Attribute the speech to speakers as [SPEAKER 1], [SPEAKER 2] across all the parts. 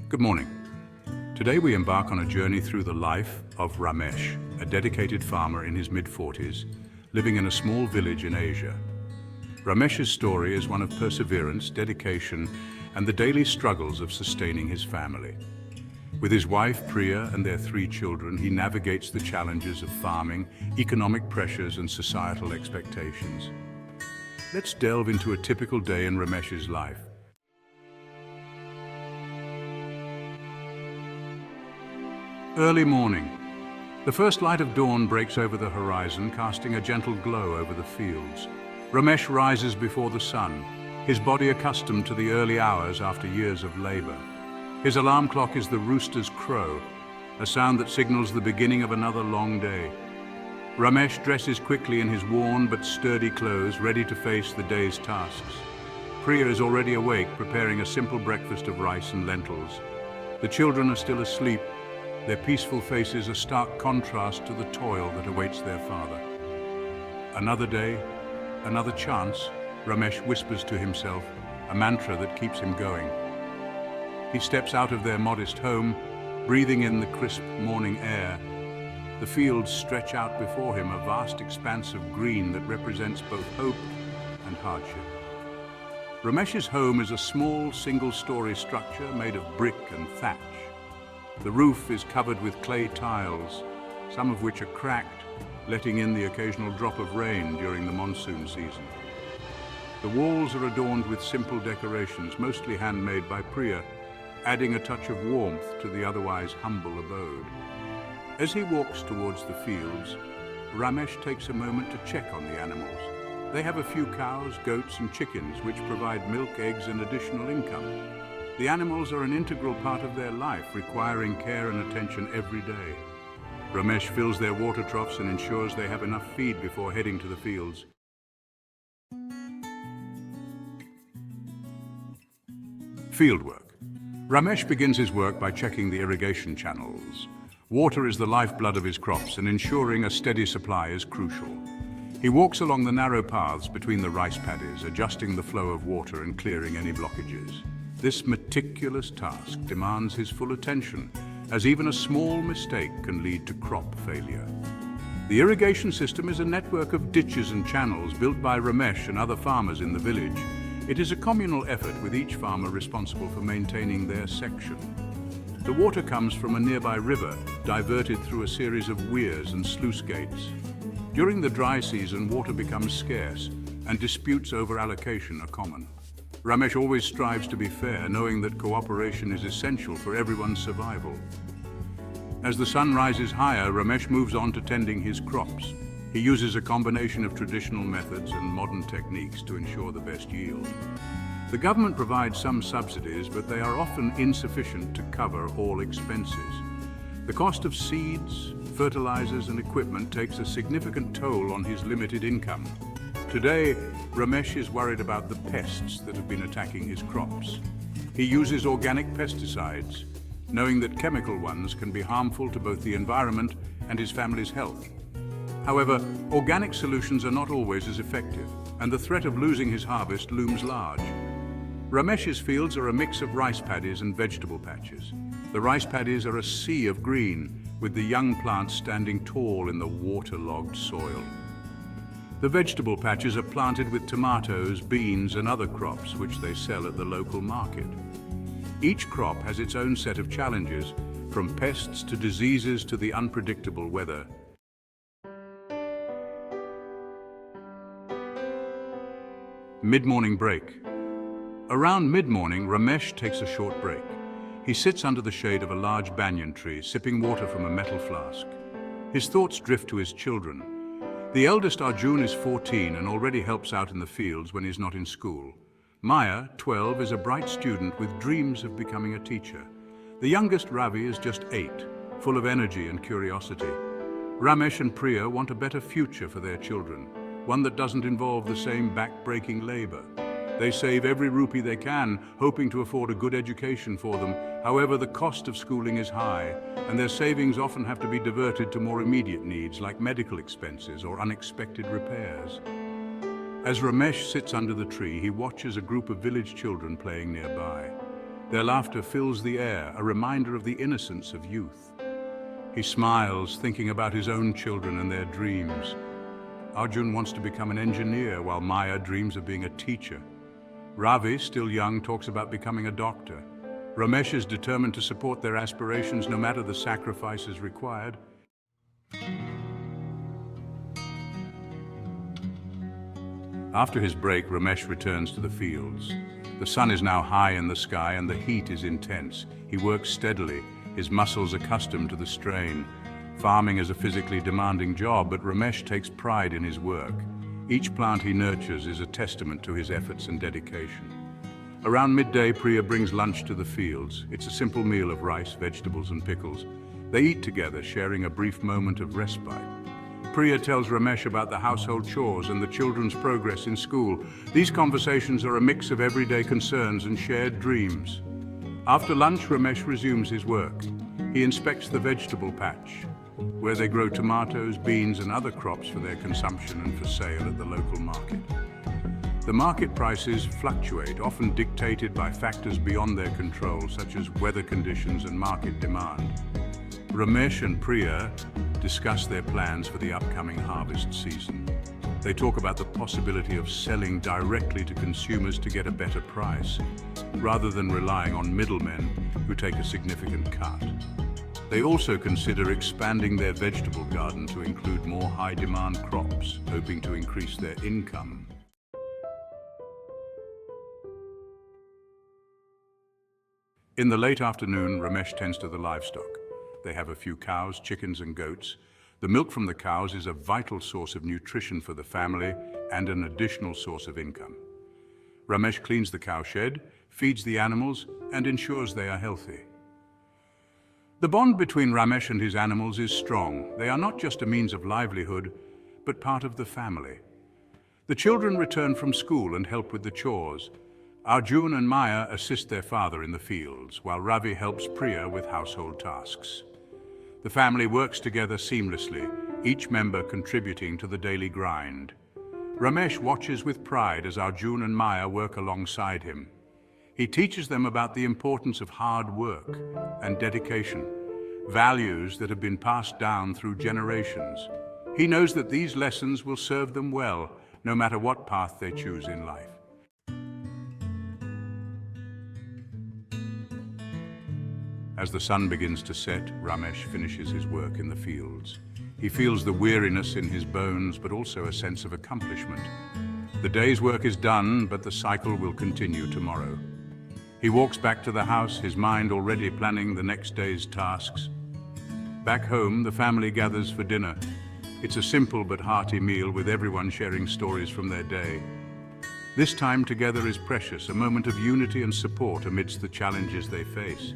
[SPEAKER 1] Good morning. Today we embark on a journey through the life of Ramesh, a dedicated farmer in his mid-40s, living in a small village in Asia. Ramesh's story is one of perseverance, dedication, and the daily struggles of sustaining his family. With his wife Priya and their 3 children, he navigates the challenges of farming, economic pressures, and societal expectations. Let's delve into a typical day in Ramesh's life. Early morning. The first light of dawn breaks over the horizon, casting a gentle glow over the fields. Ramesh rises before the sun, his body accustomed to the early hours after years of labor. His alarm clock is the rooster's crow, a sound that signals the beginning of another long day. Ramesh dresses quickly in his worn but sturdy clothes, ready to face the day's tasks. Priya is already awake, preparing a simple breakfast of rice and lentils. The children are still asleep, their peaceful faces a stark contrast to the toil that awaits their father. Another day, another chance, Ramesh whispers to himself, a mantra that keeps him going. He steps out of their modest home, breathing in the crisp morning air. The fields stretch out before him, a vast expanse of green that represents both hope and hardship. Ramesh's home is a small, single-story structure made of brick and thatch. The roof is covered with clay tiles, some of which are cracked, letting in the occasional drop of rain during the monsoon season. The walls are adorned with simple decorations, mostly handmade by Priya, adding a touch of warmth to the otherwise humble abode. As he walks towards the fields, Ramesh takes a moment to check on the animals. They have a few cows, goats, and chickens, which provide milk, eggs, and additional income. The animals are an integral part of their life, requiring care and attention every day. Ramesh fills their water troughs and ensures they have enough feed before heading to the fields. Fieldwork. Ramesh begins his work by checking the irrigation channels. Water is the lifeblood of his crops, and ensuring a steady supply is crucial. He walks along the narrow paths between the rice paddies, adjusting the flow of water and clearing any blockages. This meticulous task demands his full attention, as even a small mistake can lead to crop failure. The irrigation system is a network of ditches and channels built by Ramesh and other farmers in the village. It is a communal effort, with each farmer responsible for maintaining their section. The water comes from a nearby river, diverted through a series of weirs and sluice gates. During the dry season, water becomes scarce, and disputes over allocation are common. Ramesh always strives to be fair, knowing that cooperation is essential for everyone's survival. As the sun rises higher, Ramesh moves on to tending his crops. He uses a combination of traditional methods and modern techniques to ensure the best yield. The government provides some subsidies, but they are often insufficient to cover all expenses. The cost of seeds, fertilizers, and equipment takes a significant toll on his limited income. Today, Ramesh is worried about the pests that have been attacking his crops. He uses organic pesticides, knowing that chemical ones can be harmful to both the environment and his family's health. However, organic solutions are not always as effective, and the threat of losing his harvest looms large. Ramesh's fields are a mix of rice paddies and vegetable patches. The rice paddies are a sea of green, with the young plants standing tall in the waterlogged soil. The vegetable patches are planted with tomatoes, beans, and other crops, which they sell at the local market. Each crop has its own set of challenges, from pests to diseases to the unpredictable weather. Mid-morning break. Around mid-morning, Ramesh takes a short break. He sits under the shade of a large banyan tree, sipping water from a metal flask. His thoughts drift to his children. The eldest Arjun is 14 and already helps out in the fields when he's not in school. Maya, 12, is a bright student with dreams of becoming a teacher. The youngest Ravi is just 8, full of energy and curiosity. Ramesh and Priya want a better future for their children, one that doesn't involve the same back-breaking labor. They save every rupee they can, hoping to afford a good education for them. However, the cost of schooling is high, and their savings often have to be diverted to more immediate needs like medical expenses or unexpected repairs. As Ramesh sits under the tree, he watches a group of village children playing nearby. Their laughter fills the air, a reminder of the innocence of youth. He smiles, thinking about his own children and their dreams. Arjun wants to become an engineer, while Maya dreams of being a teacher. Ravi, still young, talks about becoming a doctor. Ramesh is determined to support their aspirations no matter the sacrifices required. After his break, Ramesh returns to the fields. The sun is now high in the sky and the heat is intense. He works steadily, his muscles accustomed to the strain. Farming is a physically demanding job, but Ramesh takes pride in his work. Each plant he nurtures is a testament to his efforts and dedication. Around midday, Priya brings lunch to the fields. It's a simple meal of rice, vegetables, and pickles. They eat together, sharing a brief moment of respite. Priya tells Ramesh about the household chores and the children's progress in school. These conversations are a mix of everyday concerns and shared dreams. After lunch, Ramesh resumes his work. He inspects the vegetable patch, where they grow tomatoes, beans, and other crops for their consumption and for sale at the local market. The market prices fluctuate, often dictated by factors beyond their control, such as weather conditions and market demand. Ramesh and Priya discuss their plans for the upcoming harvest season. They talk about the possibility of selling directly to consumers to get a better price, rather than relying on middlemen who take a significant cut. They also consider expanding their vegetable garden to include more high-demand crops, hoping to increase their income. In the late afternoon, Ramesh tends to the livestock. They have a few cows, chickens, and goats. The milk from the cows is a vital source of nutrition for the family and an additional source of income. Ramesh cleans the cow shed, feeds the animals, and ensures they are healthy. The bond between Ramesh and his animals is strong. They are not just a means of livelihood, but part of the family. The children return from school and help with the chores. Arjun and Maya assist their father in the fields, while Ravi helps Priya with household tasks. The family works together seamlessly, each member contributing to the daily grind. Ramesh watches with pride as Arjun and Maya work alongside him. He teaches them about the importance of hard work and dedication, values that have been passed down through generations. He knows that these lessons will serve them well, no matter what path they choose in life. As the sun begins to set, Ramesh finishes his work in the fields. He feels the weariness in his bones, but also a sense of accomplishment. The day's work is done, but the cycle will continue tomorrow. He walks back to the house, his mind already planning the next day's tasks. Back home, the family gathers for dinner. It's a simple but hearty meal, with everyone sharing stories from their day. This time together is precious, a moment of unity and support amidst the challenges they face.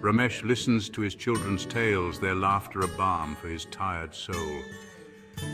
[SPEAKER 1] Ramesh listens to his children's tales, their laughter a balm for his tired soul.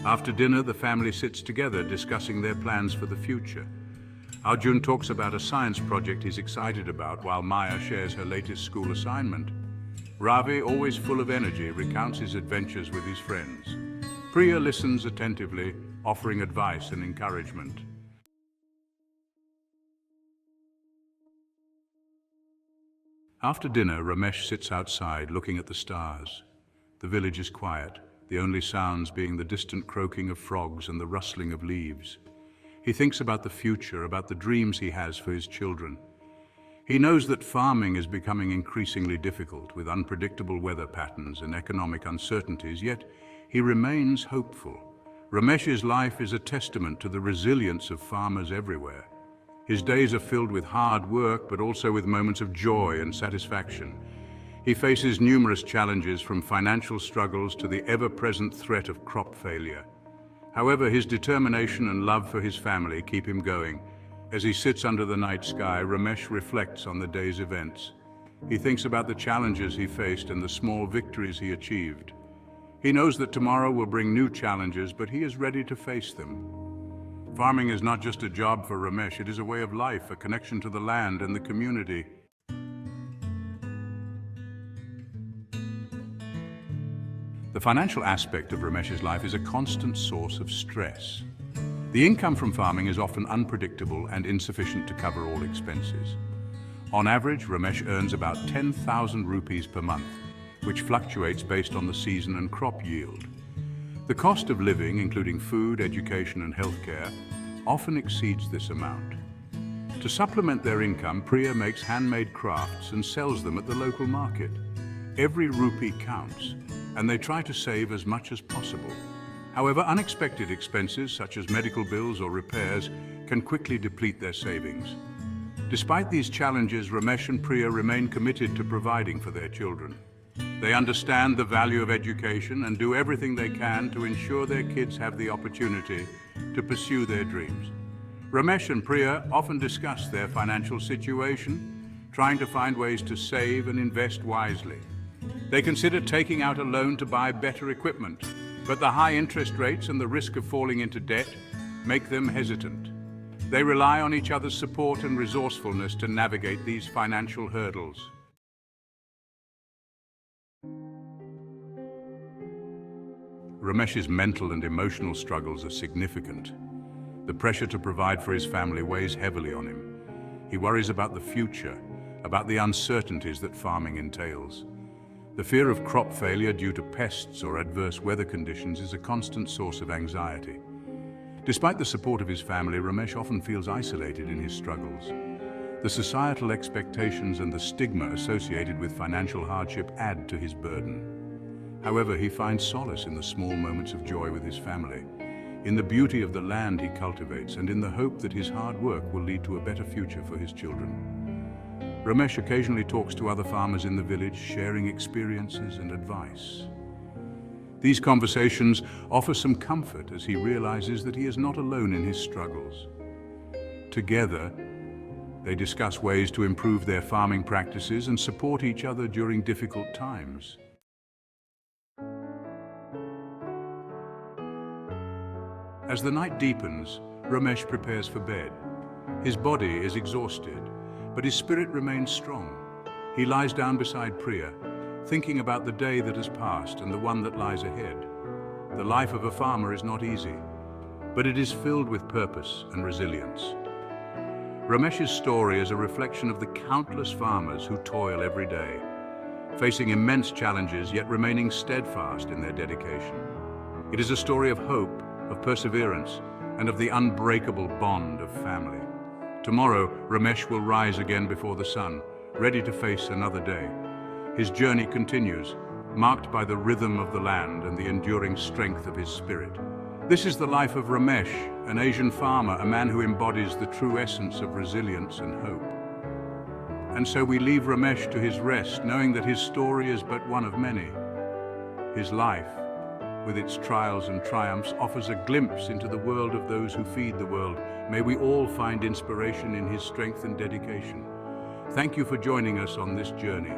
[SPEAKER 1] After dinner, the family sits together, discussing their plans for the future. Arjun talks about a science project he's excited about, while Maya shares her latest school assignment. Ravi, always full of energy, recounts his adventures with his friends. Priya listens attentively, offering advice and encouragement. After dinner, Ramesh sits outside, looking at the stars. The village is quiet, the only sounds being the distant croaking of frogs and the rustling of leaves. He thinks about the future, about the dreams he has for his children. He knows that farming is becoming increasingly difficult, with unpredictable weather patterns and economic uncertainties, yet he remains hopeful. Ramesh's life is a testament to the resilience of farmers everywhere. His days are filled with hard work, but also with moments of joy and satisfaction. He faces numerous challenges, from financial struggles to the ever-present threat of crop failure. However, his determination and love for his family keep him going. As he sits under the night sky, Ramesh reflects on the day's events. He thinks about the challenges he faced and the small victories he achieved. He knows that tomorrow will bring new challenges, but he is ready to face them. Farming is not just a job for Ramesh, it is a way of life, a connection to the land and the community. The financial aspect of Ramesh's life is a constant source of stress. The income from farming is often unpredictable and insufficient to cover all expenses. On average, Ramesh earns about 10,000 rupees per month, which fluctuates based on the season and crop yield. The cost of living, including food, education and healthcare, often exceeds this amount. To supplement their income, Priya makes handmade crafts and sells them at the local market. Every rupee counts, and they try to save as much as possible. However, unexpected expenses such as medical bills or repairs can quickly deplete their savings. Despite these challenges, Ramesh and Priya remain committed to providing for their children. They understand the value of education and do everything they can to ensure their kids have the opportunity to pursue their dreams. Ramesh and Priya often discuss their financial situation, trying to find ways to save and invest wisely. They consider taking out a loan to buy better equipment, but the high interest rates and the risk of falling into debt make them hesitant. They rely on each other's support and resourcefulness to navigate these financial hurdles. Ramesh's mental and emotional struggles are significant. The pressure to provide for his family weighs heavily on him. He worries about the future, about the uncertainties that farming entails. The fear of crop failure due to pests or adverse weather conditions is a constant source of anxiety. Despite the support of his family, Ramesh often feels isolated in his struggles. The societal expectations and the stigma associated with financial hardship add to his burden. However, he finds solace in the small moments of joy with his family, in the beauty of the land he cultivates, and in the hope that his hard work will lead to a better future for his children. Ramesh occasionally talks to other farmers in the village, sharing experiences and advice. These conversations offer some comfort as he realizes that he is not alone in his struggles. Together, they discuss ways to improve their farming practices and support each other during difficult times. As the night deepens, Ramesh prepares for bed. His body is exhausted, but his spirit remains strong. He lies down beside Priya, thinking about the day that has passed and the one that lies ahead. The life of a farmer is not easy, but it is filled with purpose and resilience. Ramesh's story is a reflection of the countless farmers who toil every day, facing immense challenges yet remaining steadfast in their dedication. It is a story of hope, of perseverance, and of the unbreakable bond of family. Tomorrow, Ramesh will rise again before the sun, ready to face another day. His journey continues, marked by the rhythm of the land and the enduring strength of his spirit. This is the life of Ramesh, an Asian farmer, a man who embodies the true essence of resilience and hope. And so we leave Ramesh to his rest, knowing that his story is but one of many. His life, with its trials and triumphs, offers a glimpse into the world of those who feed the world. May we all find inspiration in his strength and dedication. Thank you for joining us on this journey.